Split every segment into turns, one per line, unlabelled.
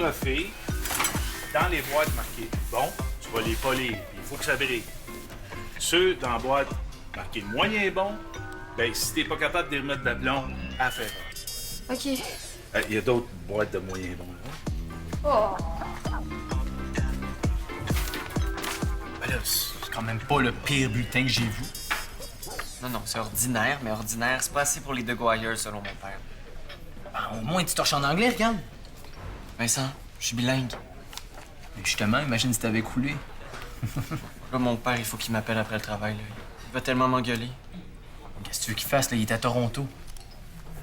trophées dans les boîtes marquées bon, tu vas les polir. Il faut que ça brille. Ceux dans la boîte marqués moyen bon, ben si t'es pas capable de les remettre d'aplomb, à faire.
OK.
Il y a d'autres boîtes de moyen bon, là.
Oh.
Ben là, c'est quand même pas le pire bulletin que j'ai vu.
Non, c'est ordinaire, mais ordinaire, c'est pas assez pour les DeGuire, selon mon père.
Ben, au moins, tu torches en anglais, regarde.
Vincent, je suis bilingue.
Mais justement, imagine si t'avais coulé.
Là, mon père, il faut qu'il m'appelle après le travail, là. Il va tellement m'engueuler.
Qu'est-ce que tu veux qu'il fasse, là? Il est à Toronto.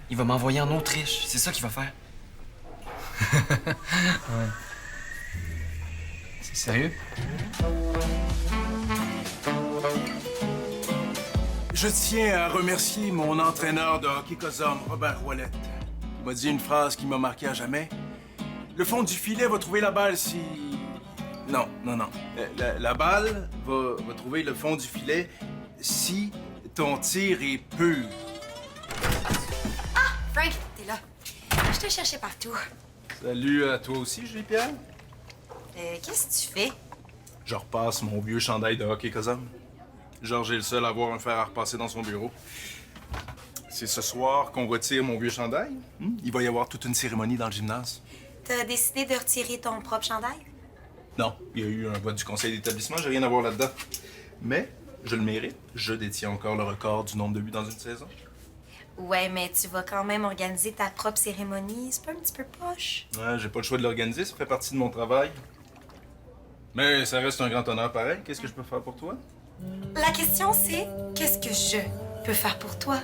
Il va m'envoyer en Autriche. C'est ça qu'il va faire.
Ouais. C'est sérieux?
Je tiens à remercier mon entraîneur de hockey Cosum, Robert Ouellette. Il m'a dit une phrase qui m'a marqué à jamais. Le fond du filet va trouver la balle si... Non. La balle va trouver le fond du filet si ton tir est pur.
Ah, Frank, t'es là. Je te cherchais partout.
Salut à toi aussi, Julie-Pierre.
Qu'est-ce que tu fais?
Je repasse mon vieux chandail de hockey Cosum. Georges est le seul à avoir un fer à repasser dans son bureau. C'est ce soir qu'on retire mon vieux chandail. Il va y avoir toute une cérémonie dans le gymnase.
T'as décidé de retirer ton propre chandail?
Non, il y a eu un vote du conseil d'établissement, j'ai rien à voir là-dedans. Mais je le mérite. Je détiens encore le record du nombre de buts dans une saison.
Ouais, mais tu vas quand même organiser ta propre cérémonie. C'est pas un petit peu poche?
Ouais, j'ai pas le choix de l'organiser, ça fait partie de mon travail. Mais ça reste un grand honneur pareil. Qu'est-ce que je peux faire pour toi?
La question, c'est qu'est-ce que je peux faire pour toi?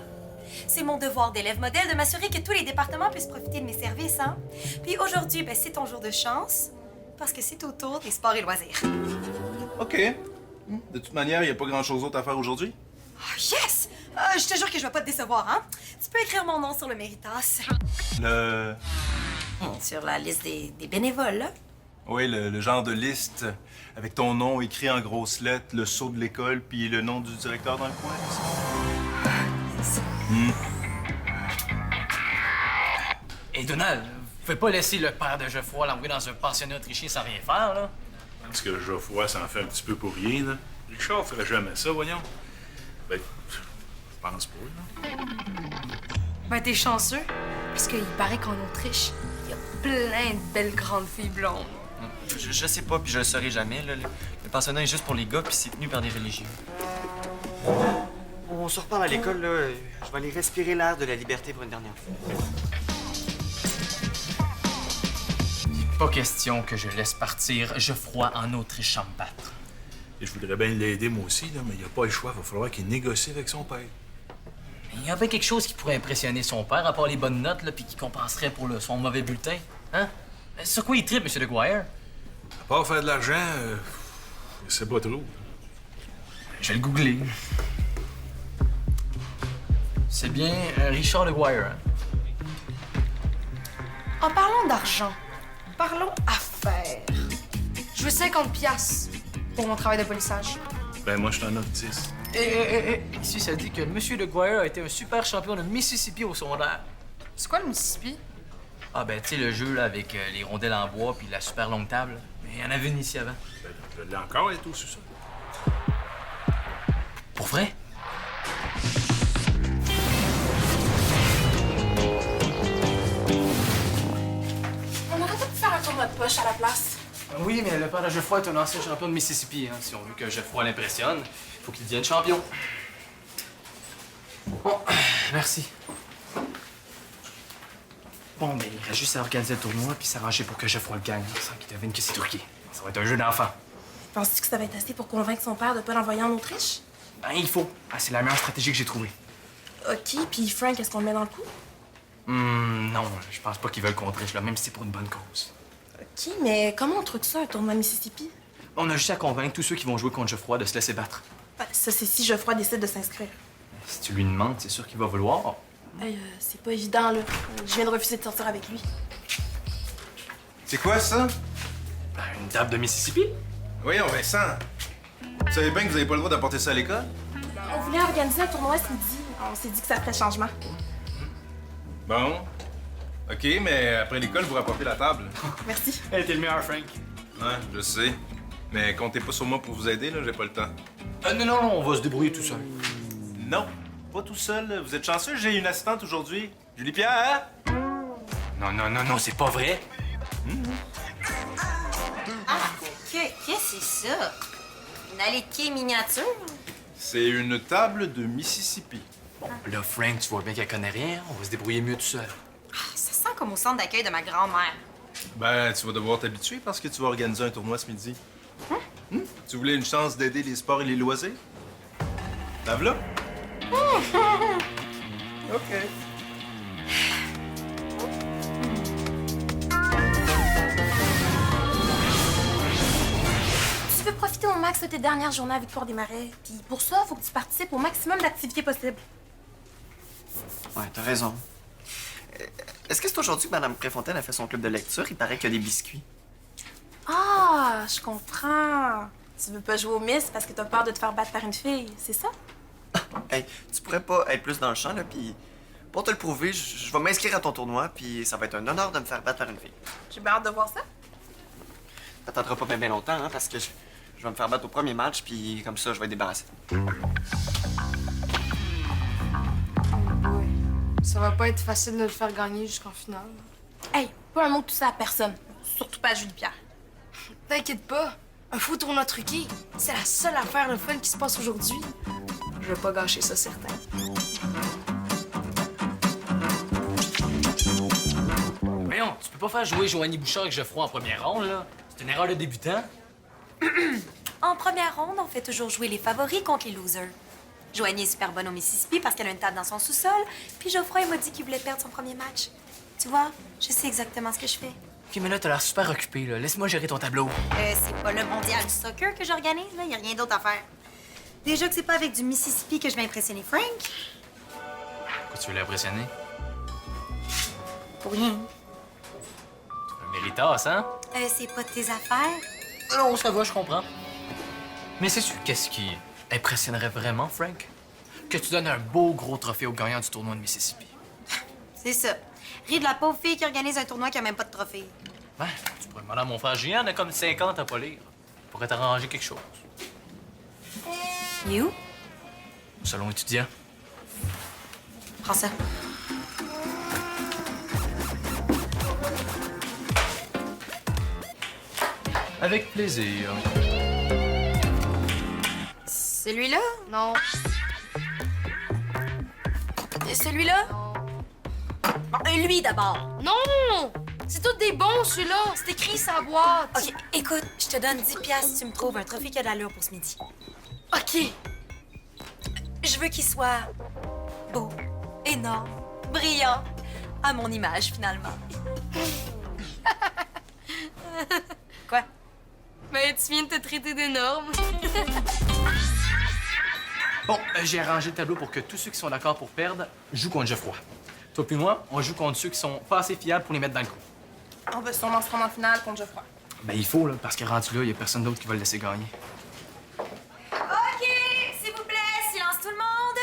C'est mon devoir d'élève modèle de m'assurer que tous les départements puissent profiter de mes services, hein? Puis aujourd'hui, ben, c'est ton jour de chance, parce que c'est au tour des sports et loisirs.
OK. De toute manière, il n'y a pas grand-chose d'autre à faire aujourd'hui.
Oh, yes! Je te jure que je vais pas te décevoir, hein? Tu peux écrire mon nom sur le Méritas.
Le...
Sur la liste des bénévoles, là.
Oui, le genre de liste avec ton nom écrit en grosses lettres, le sceau de l'école, puis le nom du directeur dans le coin.
C'est ça.
Hey, Donald, vous pouvez pas laisser le père de Geoffroy l'envoyer dans un pensionnat autrichien sans rien faire, là?
Parce que Geoffroy s'en fait un petit peu pour rien, là. Richard ferait jamais ça, voyons. Ben, je pense pas, là.
Ben, t'es chanceux, parce qu'il paraît qu'en Autriche, il y a plein de belles grandes filles blondes.
Je sais pas, puis je le saurai jamais, là. Le pensionnat est juste pour les gars, puis c'est tenu par des religieux.
On se reparle à l'école, là. Je vais aller respirer l'air de la liberté pour une dernière fois.
Pas question que je laisse partir Geoffroy en Autriche sans me battre.
Et je voudrais bien l'aider, moi aussi, là, mais il n'y a pas le choix. Il va falloir qu'il négocie avec son père.
Il y a bien quelque chose qui pourrait impressionner son père, à part les bonnes notes, là, puis qui compenserait pour son mauvais bulletin. Hein? Sur quoi il tripe, M. DeGuire?
À part faire de l'argent, je sais pas trop.
Je vais le googler. C'est bien Richard DeGuire, hein?
En parlant d'argent, parlons affaires. Je veux 50 piastres pour mon travail de polissage.
Ben, moi, je t'en offre 10.
Ici, ça dit que M. DeGuire a été un super champion de Mississippi au secondaire.
C'est quoi le Mississippi?
Ah, ben, tu sais, le jeu, là, avec les rondelles en bois puis la super longue table. Mais il y en avait une ici avant.
Ben, je l'ai encore et tout, c'est ça.
Pour vrai?
On aurait peut-être pu faire un tournoi de poche à la place.
Oui, mais le père de Geoffroy est un ancien champion de Mississippi. Hein. Si on veut que Geoffroy l'impressionne, il faut qu'il devienne champion. Bon, merci. Bon, mais il reste juste à organiser le tournoi puis s'arranger pour que Geoffroy le gagne, sans qu'il devine que c'est truqué. Ça va être un jeu d'enfant.
Penses-tu que ça va être assez pour convaincre son père de pas l'envoyer en Autriche?
Ben, il faut. Ah, c'est la meilleure stratégie que j'ai trouvée.
OK, puis Frank, est-ce qu'on le met dans le coup?
Non, je pense pas qu'il veut le contrer, là, même si c'est pour une bonne cause.
OK, mais comment on truque ça, un tournoi Mississippi?
On a juste à convaincre tous ceux qui vont jouer contre Geoffroy de se laisser battre.
Ben, ça, c'est si Geoffroy décide de s'inscrire.
Si tu lui demandes, c'est sûr qu'il va vouloir.
Hey, c'est pas évident, là. Je viens de refuser de sortir avec lui.
C'est quoi, ça?
Ben, une table de Mississippi?
Voyons, Vincent. Vous savez bien que vous n'avez pas le droit d'apporter ça à l'école?
On voulait organiser un tournoi ce midi. On s'est dit que ça ferait changement.
Bon. OK, mais après l'école, vous rapportez la table.
Merci.
Hey, t'es le meilleur, Frank.
Ouais, je sais. Mais comptez pas sur moi pour vous aider, là, j'ai pas le temps.
Non, on va se débrouiller tout seul.
Non, pas tout seul. Vous êtes chanceux, j'ai une assistante aujourd'hui. Julie Pierre, hein?
Non, c'est pas vrai.
Qu'est-ce que c'est ça? Une allée de quai miniature?
C'est une table de Mississippi.
Bon, là, Frank, tu vois bien qu'elle connaît rien. On va se débrouiller mieux tout seul.
Ça sent comme au centre d'accueil de ma grand-mère.
Ben, tu vas devoir t'habituer parce que tu vas organiser un tournoi ce midi. Tu voulais une chance d'aider les sports et les loisirs? La v'là? OK.
Tu veux profiter au max de tes dernières journées à Victoire-des-Marais. Puis pour ça, faut que tu participes au maximum d'activités possibles.
Ouais, t'as raison. Est-ce que c'est aujourd'hui que Mme Préfontaine a fait son club de lecture? Il paraît qu'il y a des biscuits.
Ah, je comprends. Tu veux pas jouer au Miss parce que t'as peur de te faire battre par une fille, c'est ça?
Hey, tu pourrais pas être plus dans le champ, là, puis pour te le prouver, je vais m'inscrire à ton tournoi, puis ça va être un honneur de me faire battre par une fille.
J'ai bien hâte de voir ça.
T'attendras pas bien longtemps, hein, parce que je vais me faire battre au premier match, puis comme ça, je vais être débarrassé.
Ça va pas être facile de le faire gagner jusqu'en finale.
Hey, pas un mot de tout ça à personne. Surtout pas à Julie Pierre.
T'inquiète pas, un faux tournoi truqué, c'est la seule affaire de fun qui se passe aujourd'hui. Je vais pas gâcher ça, certain.
Voyons, tu peux pas faire jouer Joanie Bouchard avec Geoffroy en première ronde, là. C'est une erreur de débutant.
En première ronde, on fait toujours jouer les favoris contre les losers. Joanie est super bonne au Mississippi parce qu'elle a une table dans son sous-sol, puis Geoffroy il m'a dit qu'il voulait perdre son premier match. Tu vois, je sais exactement ce que je fais.
OK, mais là, t'as l'air super occupé, là. Laisse-moi gérer ton tableau.
C'est pas le mondial du soccer que j'organise, là. Y a rien d'autre à faire. Déjà que c'est pas avec du Mississippi que je vais impressionner Frank.
Pourquoi tu veux l'impressionner?
Pour rien.
Un méritas, hein?
C'est pas de tes affaires.
Non, ça va, je comprends. Mais sais-tu qu'est-ce qui impressionnerait vraiment, Frank? Que tu donnes un beau gros trophée au gagnant du tournoi de Mississippi.
C'est ça. Ris de la pauvre fille qui organise un tournoi qui a même pas de trophée.
Ouais, tu pourrais demander à mon frère Gian, il a comme 50 à pas lire. Il pourrait t'arranger quelque chose.
You?
Au salon étudiant.
Prends ça.
Avec plaisir.
Celui-là?
Non.
Et celui-là? Lui d'abord.
Non! C'est tous des bons, ceux-là. C'est écrit sur la boîte.
OK, écoute, je te donne 10 piastres si tu me trouves un trophée qui a de l'allure pour ce midi.
OK.
Je veux qu'il soit beau, énorme, brillant, à mon image, finalement. Quoi?
Ben, tu viens de te traiter d'énorme.
Bon, j'ai arrangé le tableau pour que tous ceux qui sont d'accord pour perdre jouent contre Geoffroy. Toi puis moi, on joue contre ceux qui sont pas assez fiables pour les mettre dans le coup.
On va sûrement se rendre en finale contre Geoffroy.
Ben, il faut, là, parce que rendu là, il y a personne d'autre qui va le laisser gagner.
OK, s'il vous plaît, silence tout le monde.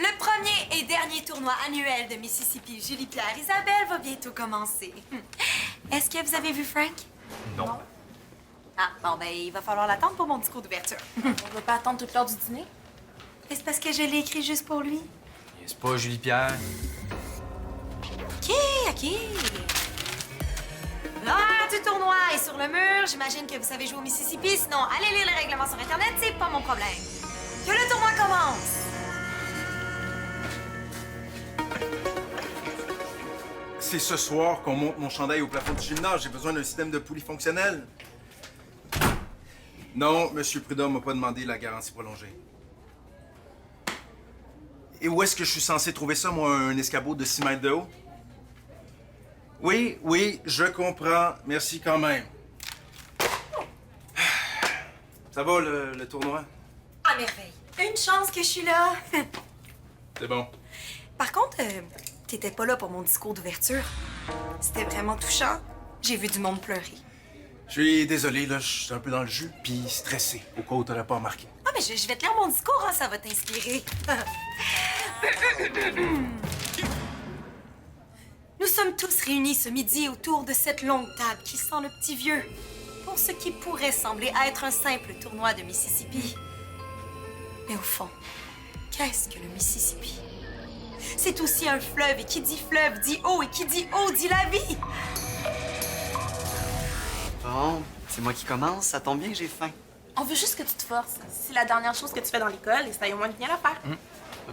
Le premier et dernier tournoi annuel de Mississippi Julie Pierre Isabelle va bientôt commencer. Est-ce que vous avez vu Frank?
Non.
Ah, bon, ben, il va falloir l'attendre pour mon discours d'ouverture.
On va pas attendre toute l'heure du dîner.
Et c'est parce que je l'ai écrit juste pour lui.
C'est pas Julie Pierre.
OK. L'horaire du tournoi est sur le mur. J'imagine que vous savez jouer au Mississippi. Sinon, allez lire les règlements sur Internet, c'est pas mon problème. Que le tournoi commence!
C'est ce soir qu'on monte mon chandail au plafond du gymnase. J'ai besoin d'un système de poulie fonctionnel. Non, Monsieur Prudhomme m'a pas demandé la garantie prolongée. Et où est-ce que je suis censé trouver ça, moi, un escabeau de 6 mètres de haut? Oui, je comprends. Merci quand même. Ça va, le tournoi?
À merveille. Une chance que je suis là.
C'est bon.
Par contre, t'étais pas là pour mon discours d'ouverture. C'était vraiment touchant. J'ai vu du monde pleurer.
Je suis désolé, là, je suis un peu dans le jus, puis stressé, au cas où t'aurais pas remarqué.
Ah, mais je vais te lire mon discours, hein, ça va t'inspirer. Nous sommes tous réunis ce midi autour de cette longue table qui sent le petit vieux pour ce qui pourrait sembler être un simple tournoi de Mississippi. Mais au fond, qu'est-ce que le Mississippi? C'est aussi un fleuve, et qui dit fleuve dit eau, et qui dit eau dit la vie.
Bon, c'est moi qui commence. Ça tombe bien que j'ai faim.
On veut juste que tu te forces. C'est la dernière chose que tu fais dans l'école et ça y a au moins de bien à faire.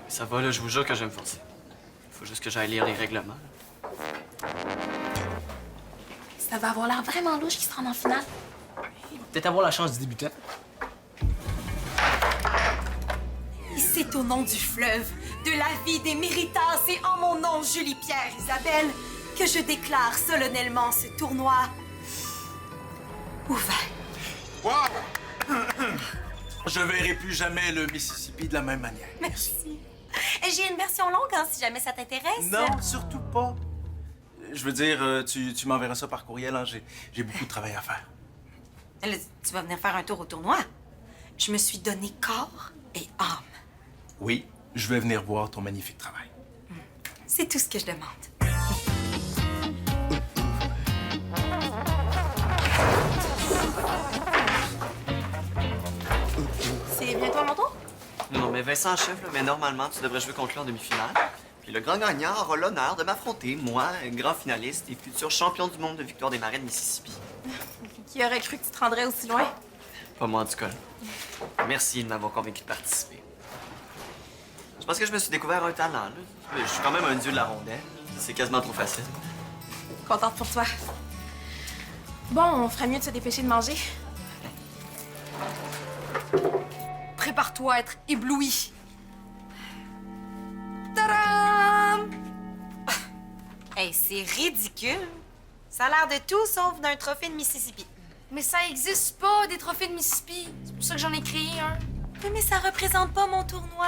Ça va, là, je vous jure que je vais me forcer. Faut juste que j'aille lire les règlements.
Ça va avoir l'air vraiment louche qu'ils se rendent en finale.
Peut-être avoir la chance du débutant.
Et c'est au nom du fleuve, de la vie, des méritas et en mon nom, Julie-Pierre Isabelle, que je déclare solennellement ce tournoi ouvert.
Wow! Je verrai plus jamais le Mississippi de la même manière.
Merci. Et j'ai une version longue, hein, si jamais ça t'intéresse.
Non, surtout pas. Je veux dire, tu m'enverras ça par courriel, hein? J'ai beaucoup de travail à faire.
Là, tu vas venir faire un tour au tournoi. Je me suis donné corps et âme.
Oui, je vais venir voir ton magnifique travail.
C'est tout ce que je demande.
C'est bientôt à mon tour?
Non, mais Vincent chef, là, mais normalement, tu devrais jouer contre lui en demi-finale. Puis le grand gagnant aura l'honneur de m'affronter, moi, grand finaliste et futur champion du monde de victoire des marais de Mississippi.
Qui aurait cru que tu te rendrais aussi loin?
Pas moi, en tout cas. Merci de m'avoir convaincu de participer. Je pense que je me suis découvert un talent, là. Je suis quand même un dieu de la rondelle. C'est quasiment trop facile.
Contente pour toi. Bon, on ferait mieux de se dépêcher de manger.
Prépare-toi à être ébloui. Tadam!
Hey, c'est ridicule. Ça a l'air de tout sauf d'un trophée de Mississippi.
Mais ça existe pas, des trophées de Mississippi. C'est pour ça que j'en ai créé un.
Oui, mais ça représente pas mon tournoi.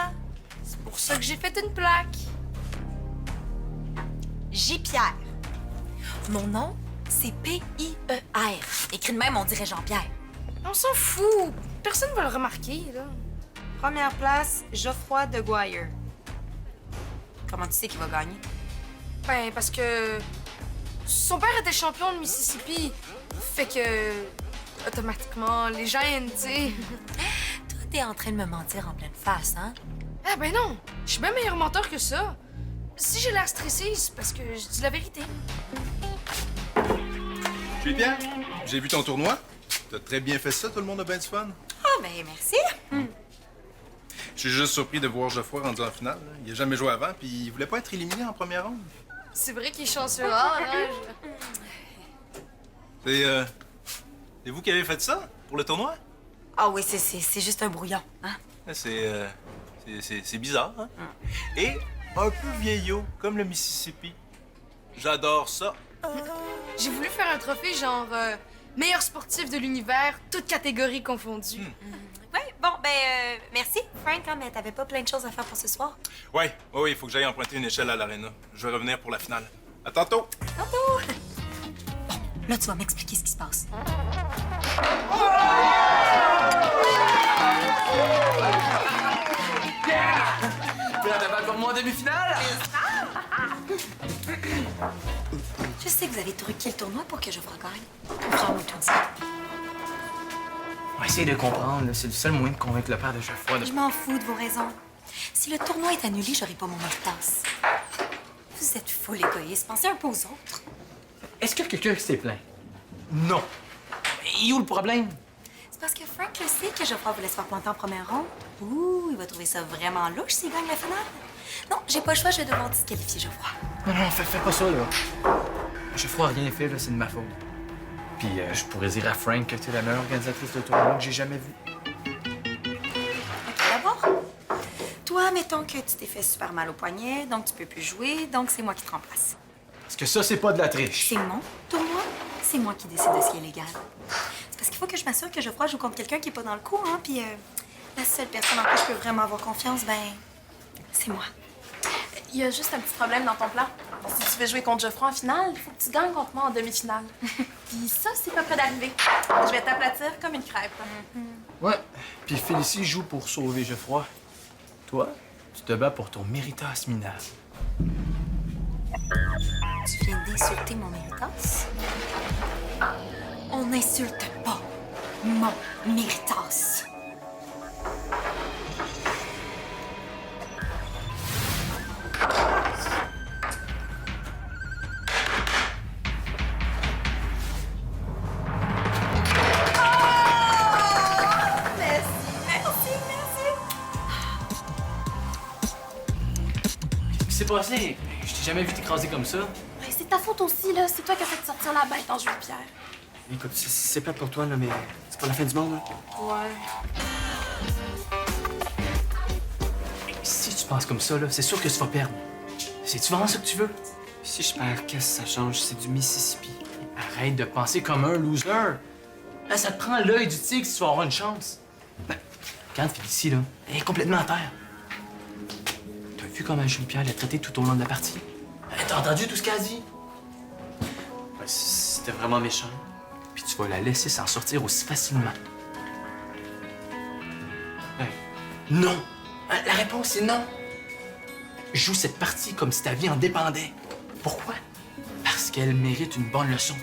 C'est pour ça que j'ai fait une plaque.
J-Pierre. Mon nom, c'est P-I-E-R. Écrit de même, on dirait Jean-Pierre.
On s'en fout. Personne va le remarquer, là.
Première place, Geoffroy de Guire. Comment tu sais qu'il va gagner?
Ben, parce que son père était champion de Mississippi. Fait que, automatiquement, les gènes, tu sais.
Toi, t'es en train de me mentir en pleine face, hein?
Ah ben non, je suis bien meilleur menteur que ça. Si j'ai l'air stressé, c'est parce que je dis la vérité.
Julie-Pierre, j'ai vu ton tournoi. T'as très bien fait ça, tout le monde a bien du fun.
Ah, ben merci.
Je suis juste surpris de voir Geoffroy rendu en finale. Là. Il a jamais joué avant, puis il voulait pas être éliminé en première ronde.
C'est vrai qu'il est chanceux. Ah,
C'est vous qui avez fait ça pour le tournoi?
Ah oui, c'est juste un brouillon, hein?
C'est bizarre, hein? Et un peu vieillot, comme le Mississippi. J'adore ça.
J'ai voulu faire un trophée genre meilleur sportif de l'univers, toutes catégories confondues.
Oui, bon, merci, Frank, hein, mais t'avais pas plein de choses à faire pour ce soir?
Ouais, il faut que j'aille emprunter une échelle à l'aréna. Je vais revenir pour la finale. À tantôt!
Tantôt! Bon, là, tu vas m'expliquer ce qui se passe.
T'as comme moi en demi-finale?
Je sais que vous avez truqué le tournoi pour que Geoffroy gagne. Comprends-moi tout ça.
On va essayer de comprendre. là. C'est le seul moyen de convaincre le père de Geoffroy de...
Je m'en fous de vos raisons. Si le tournoi est annulé, j'aurai pas mon tasse. Vous êtes full égoïste. Pensez un peu aux autres.
Est-ce que quelqu'un s'est plaint? Non. Et où le problème?
C'est parce que Frank le sait que Geoffroy vous laisse faire planter en première ronde. Ouh, il va trouver ça vraiment louche s'il gagne la finale. Non, j'ai pas le choix, je vais devoir disqualifier Geoffroy.
Non, fais pas ça, là. Geoffroy a rien fait, là, c'est de ma faute. Puis je pourrais dire à Frank que t'es la meilleure organisatrice de tournoi que j'ai jamais vue.
OK, d'abord, toi, mettons que tu t'es fait super mal au poignet, donc tu peux plus jouer, donc c'est moi qui te remplace.
Parce que ça, c'est pas de la triche.
C'est mon tournoi, c'est moi qui décide de ce qui est légal. C'est parce qu'il faut que je m'assure que Geoffroy joue contre quelqu'un qui est pas dans le coup, hein, puis la seule personne en qui je peux vraiment avoir confiance, ben, c'est moi.
Il y a juste un petit problème dans ton plan. Si tu veux jouer contre Geoffroy en finale, il faut que tu gagnes contre moi en demi-finale. Puis ça, c'est pas près d'arriver. Je vais t'aplatir comme une crêpe.
Ouais. Puis Félicie joue pour sauver Geoffroy. Toi, tu te bats pour ton méritas minable.
Tu viens d'insulter mon méritas? On n'insulte pas mon méritas.
Qu'est-ce qui s'est passé? Je t'ai jamais vu t'écraser comme ça.
Ouais, c'est ta faute aussi, là. C'est toi qui as fait sortir la bête en jouet de pierre.
Écoute, c'est plate pour toi, là, mais c'est pas la fin du monde, là.
Ouais.
Si tu penses comme ça, là, c'est sûr que tu vas perdre. C'est-tu vraiment ça que tu veux?
Si je perds, qu'est-ce que ça change? C'est du Mississippi.
Arrête de penser comme un loser. Là, ça te prend l'œil du tigre si tu vas avoir une chance. Ben, quand Félicie, là, elle est complètement à terre. T'as vu comment Julie-Pierre l'a traité tout au long de la partie? T'as entendu tout ce qu'elle a dit?
Ouais, c'était vraiment méchant.
Puis tu vas la laisser s'en sortir aussi facilement.
Ben,
Non! La réponse est non. Joue cette partie comme si ta vie en dépendait. Pourquoi? Parce qu'elle mérite une bonne leçon.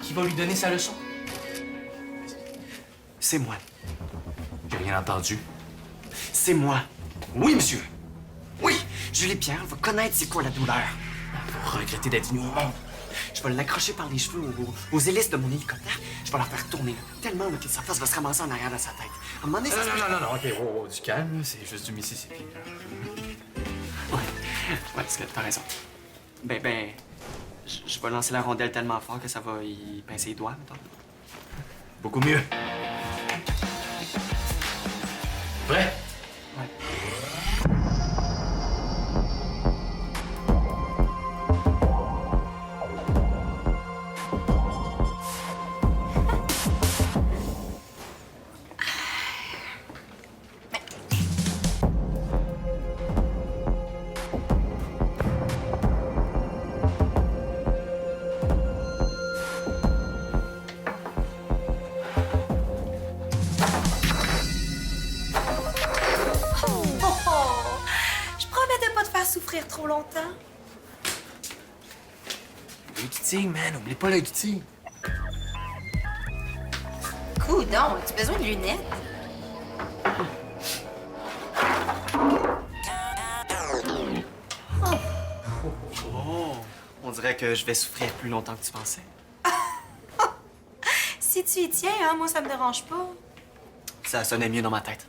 Qui va lui donner sa leçon?
c'est moi.
J'ai rien entendu.
C'est moi. Oui, monsieur. Oui, Julie-Pierre va connaître c'est quoi la douleur.
Elle va regretter d'être venue au monde.
Je vais l'accrocher par les cheveux aux hélices de mon hélicoptère. Je vais la faire tourner là, tellement là, que sa face va se ramasser en arrière de sa tête. À un moment donné, ça se peut-
Non, OK, wow, du calme, là, c'est juste du Mississippi.
Ouais, t'as raison. Ben, je vais lancer la rondelle tellement fort que ça va y pincer les doigts, mettons.
Beaucoup mieux. Prêt?
Ouais.
Je promets de pas te faire souffrir trop longtemps.
L'œil du tigre, man, oublie pas l'œil du tigre.
Coudon, as-tu besoin de lunettes?
Oh, on dirait que je vais souffrir plus longtemps que tu pensais.
Si tu y tiens, hein, moi, ça me dérange pas.
Ça sonnait mieux dans ma tête.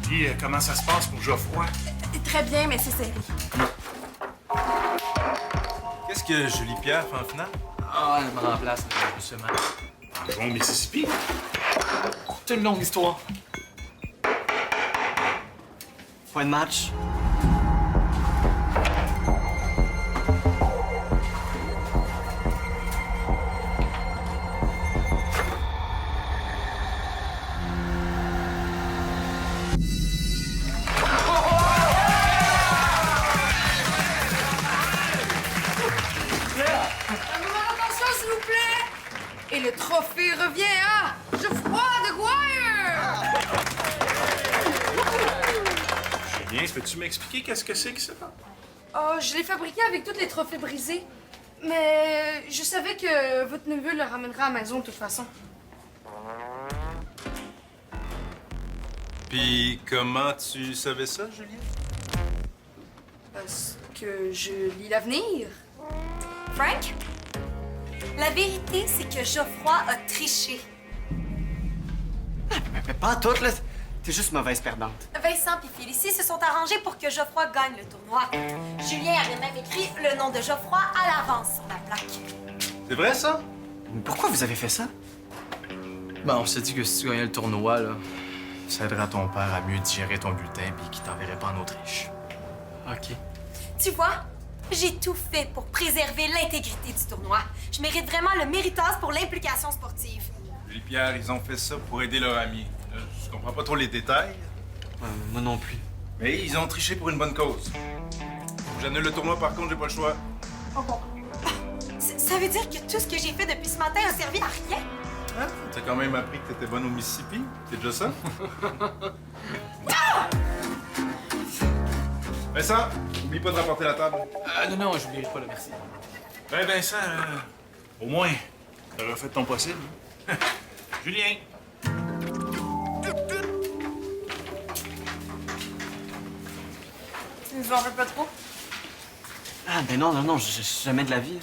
Puis, comment ça se passe pour Geoffroy?
Très bien, mais c'est serré.
Qu'est-ce que Julie-Pierre fait en finale?
Ah, elle me remplace, justement.
En jouant au Mississippi?
C'est une longue histoire.
Point de match.
Un moment d'attention, s'il vous plaît! Et le trophée revient à Geoffroy de Guire!
Julien, peux-tu m'expliquer qu'est-ce que c'est que ça?
Oh, je l'ai fabriqué avec tous les trophées brisés. Mais je savais que votre neveu le ramènera à la maison de toute façon.
Puis comment tu savais ça, Julien?
Parce que je lis l'avenir.
Frank, la vérité, c'est que Geoffroy a triché.
Mais pas toutes, là. T'es juste mauvaise perdante.
Vincent et Félicie se sont arrangés pour que Geoffroy gagne le tournoi. Julien avait même écrit le nom de Geoffroy à l'avance sur la plaque.
C'est vrai, ça?
Mais pourquoi vous avez fait ça?
Ben, on s'est dit que si tu gagnais le tournoi, là, Ça aidera ton père à mieux digérer ton bulletin puis qu'il t'enverrait pas en Autriche.
OK.
Tu vois, j'ai tout fait pour préserver l'intégrité du tournoi. Je mérite vraiment le méritas pour l'implication sportive.
Julie-Pierre, ils ont fait ça pour aider leur ami. Je comprends pas trop les détails,
Moi non plus.
mais ils ont triché pour une bonne cause. Faut que j'annule le tournoi, par contre, j'ai pas le choix.
Ça veut dire que tout ce que j'ai fait depuis ce matin a servi à rien?
Hein? T'as quand même appris que t'étais bonne au Mississippi? C'est déjà ça? Vincent, oublie pas de rapporter la table.
Non, j'oublierai pas, là, merci.
Ben, Vincent, au moins, t'auras fait ton possible. Julien!
Tu nous en veux pas trop?
Ah, ben non, jamais de la vie.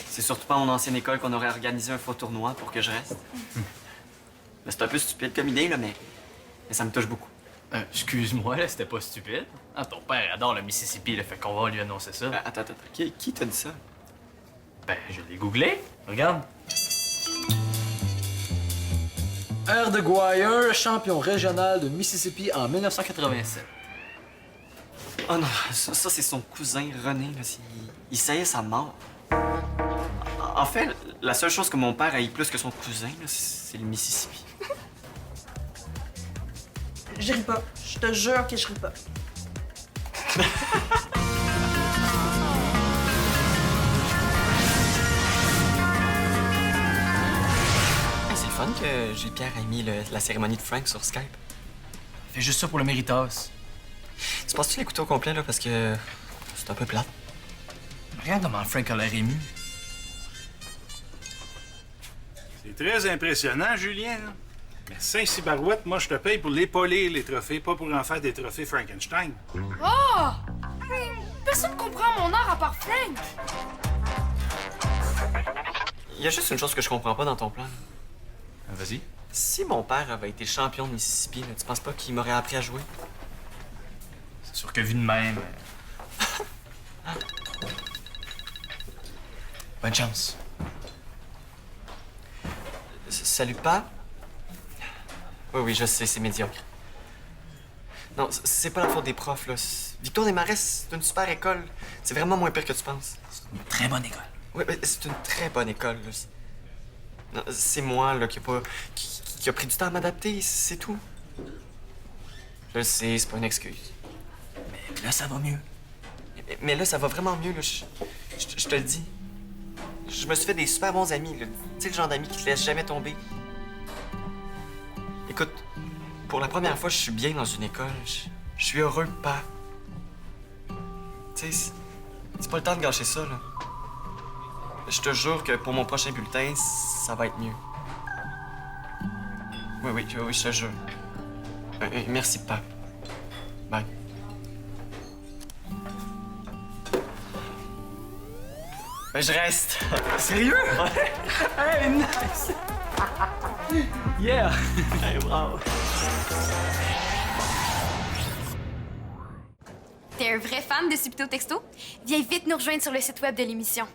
C'est surtout pas à mon ancienne école qu'on aurait organisé un faux tournoi pour que je reste. Ben, c'est un peu stupide comme idée, là, mais ça me touche beaucoup.
Excuse-moi, là, c'était pas stupide. Ah, ton père adore le Mississippi, là, fait qu'on va lui annoncer ça.
Attends. Qui t'a dit ça?
Ben, je l'ai googlé. Regarde. R. de Guire, champion régional de Mississippi en 1987.
Oh non, ça c'est son cousin René, là. Il saillait sa mort. En fait, la seule chose que mon père haït plus que son cousin, là, c'est le Mississippi.
Je ris pas. Je te jure que je ris pas.
C'est le fun que Julie-Pierre ait mis la cérémonie de Frank sur Skype.
Fais juste ça pour le méritas.
Tu passes-tu l'écouter au complet, là, parce que c'est un peu plate?
Regarde comment Frank a l'air ému.
C'est très impressionnant, Julien. Là. Mais Saint-Cybarouette, moi, je te paye pour l'épauler, les trophées, pas pour en faire des trophées Frankenstein.
Oh! Personne comprend mon art à part Frank.
Il y a juste une chose que je comprends pas dans ton plan.
Vas-y.
Si mon père avait été champion de Mississippi, là, tu penses pas qu'il m'aurait appris à jouer?
C'est sûr que vu de même. Bonne chance.
Salut, pas? Oui, je sais, c'est médiocre. Non, c'est pas la faute des profs, là. Victoire des Marais, c'est une super école. C'est vraiment moins pire que tu penses.
C'est une très bonne école.
Oui, mais c'est une très bonne école, là. Non, c'est moi, là, qui a pris du temps à m'adapter, c'est tout. Je le sais, c'est pas une excuse.
Mais là, ça va mieux.
Mais là, ça va vraiment mieux, là. Je te le dis. Je me suis fait des super bons amis, là. Tu sais, le genre d'amis qui te laissent jamais tomber. Écoute, pour la première fois, je suis bien dans une école. Je suis heureux, pas. Tu sais, c'est pas le temps de gâcher ça, là. Je te jure que pour mon prochain bulletin, ça va être mieux. Oui, je te jure. Merci, pas. Bye. Ben, je reste.
Sérieux?
Ouais.
Hey, nice! Yeah!
Hey, bravo.
T'es un vrai fan de Subito Texto? Viens vite nous rejoindre sur le site web de l'émission.